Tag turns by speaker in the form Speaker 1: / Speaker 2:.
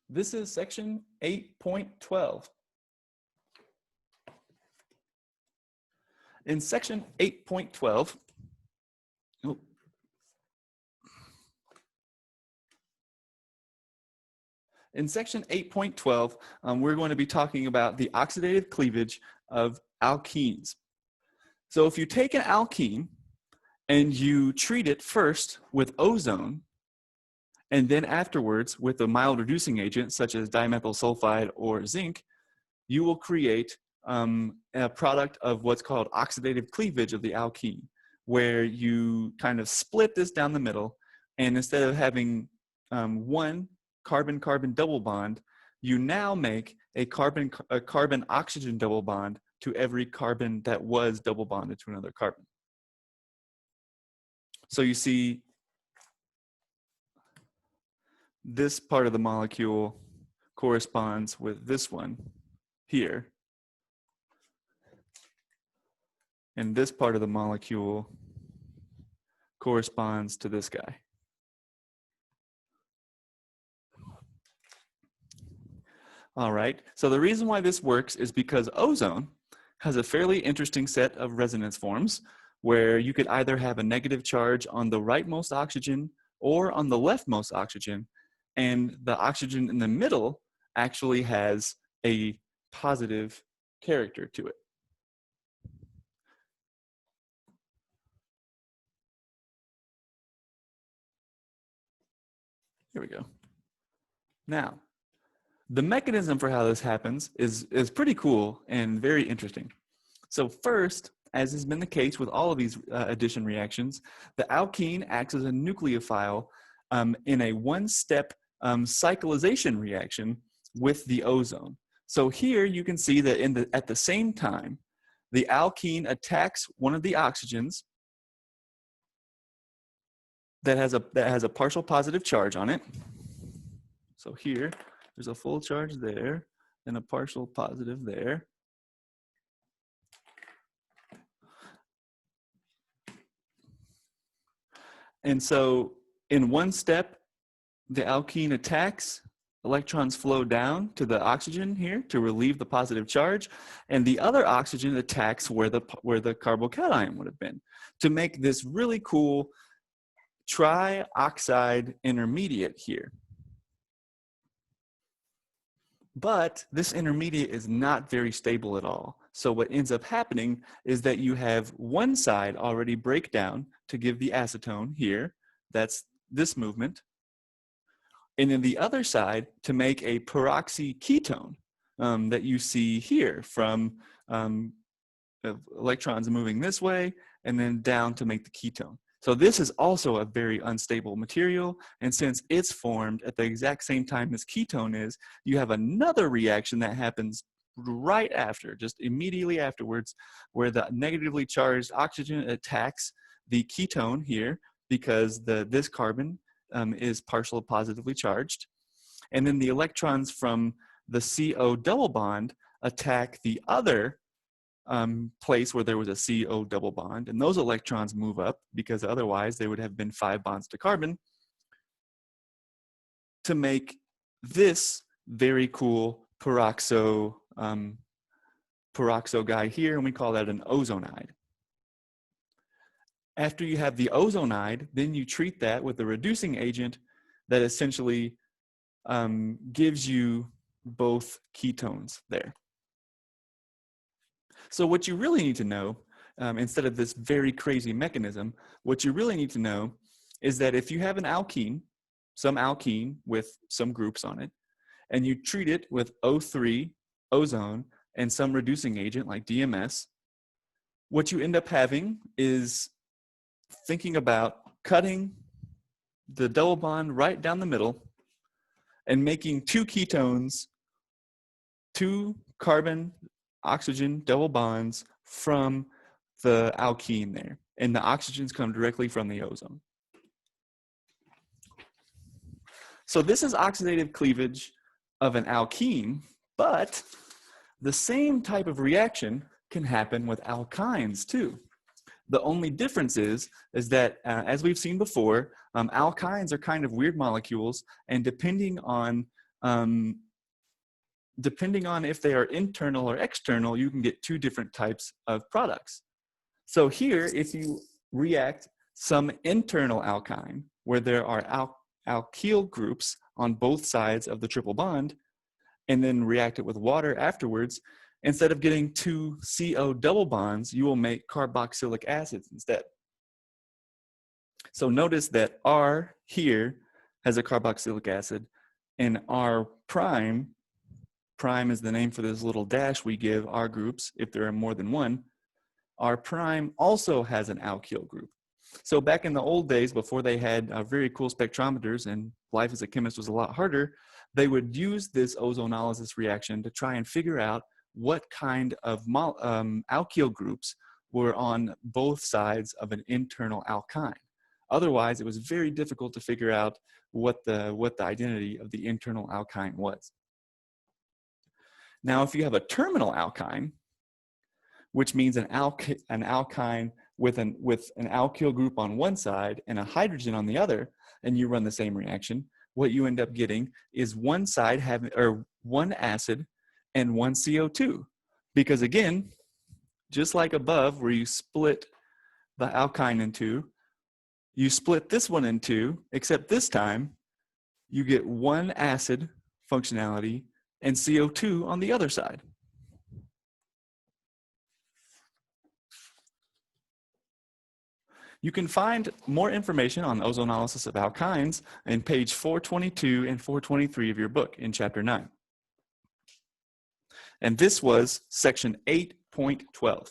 Speaker 1: This is section 8.12. In section 8.12, in section 8.12, we're going to be talking about the oxidative cleavage of alkenes. So if you take an alkene and you treat it first with ozone, and then afterwards with a mild reducing agent such as dimethyl sulfide or zinc, you will create a product of what's called oxidative cleavage of the alkene, where you kind of split this down the middle, and instead of having one carbon-carbon double bond, you now make a carbon-oxygen double bond to every carbon that was double bonded to another carbon. So you see this part of the molecule corresponds with this one here. And this part of the molecule corresponds to this guy. All right, so the reason why this works is because ozone has a fairly interesting set of resonance forms where you could either have a negative charge on the rightmost oxygen or on the leftmost oxygen, and the oxygen in the middle actually has a positive character to it. Here we go. Now, the mechanism for how this happens is pretty cool and very interesting. So first, as has been the case with all of these addition reactions, the alkene acts as a nucleophile in a one-step cyclization reaction with the ozone. So here you can see that at the same time, the alkene attacks one of the oxygens that has a partial positive charge on it. So here, there's a full charge there and a partial positive there. And so in one step, the alkene attacks, electrons flow down to the oxygen here to relieve the positive charge, and the other oxygen attacks where the carbocation would have been to make this really cool trioxide intermediate here. But this intermediate is not very stable at all. So what ends up happening is that you have one side already break down to give the acetone here. That's this movement. And then the other side to make a peroxy ketone that you see here from electrons moving this way and then down to make the ketone. So this is also a very unstable material, and since it's formed at the exact same time as ketone is, you have another reaction that happens right after, just immediately afterwards, where the negatively charged oxygen attacks the ketone here because this carbon is partially positively charged, and then the electrons from the CO double bond attack the other place where there was a CO double bond, and those electrons move up because otherwise they would have been 5 bonds to carbon to make this very cool peroxo guy here, and we call that an ozonide. After you have the ozonide, then you treat that with a reducing agent that essentially gives you both ketones there. So what you really need to know, instead of this very crazy mechanism, what you really need to know is that if you have an alkene, some alkene with some groups on it, and you treat it with O3, ozone, and some reducing agent like DMS, what you end up having is thinking about cutting the double bond right down the middle and making 2 ketones, 2 carbon oxygen double bonds from the alkene there, and the oxygens come directly from the ozone. So this is oxidative cleavage of an alkene, but the same type of reaction can happen with alkynes too. The only difference is that, as we've seen before, alkynes are kind of weird molecules, and depending on depending on if they are internal or external, you can get two different types of products. So here, if you react some internal alkyne, where there are alkyl groups on both sides of the triple bond, and then react it with water afterwards, instead of getting two CO double bonds, you will make carboxylic acids instead. So notice that R here has a carboxylic acid, and R prime is the name for this little dash we give R groups if there are more than one. R prime also has an alkyl group. So back in the old days, before they had very cool spectrometers and life as a chemist was a lot harder, they would use this ozonolysis reaction to try and figure out what kind of alkyl groups were on both sides of an internal alkyne. Otherwise, it was very difficult to figure out what the identity of the internal alkyne was. Now, if you have a terminal alkyne, which means an alkyne with an alkyl group on one side and a hydrogen on the other, and you run the same reaction, what you end up getting is one side having, or one acid and one CO2. Because again, just like above where you split the alkyne in two, you split this one in two, except this time you get one acid functionality and CO2 on the other side. You can find more information on ozonolysis of alkynes in page 422 and 423 of your book in Chapter 9. And this was section 8.12.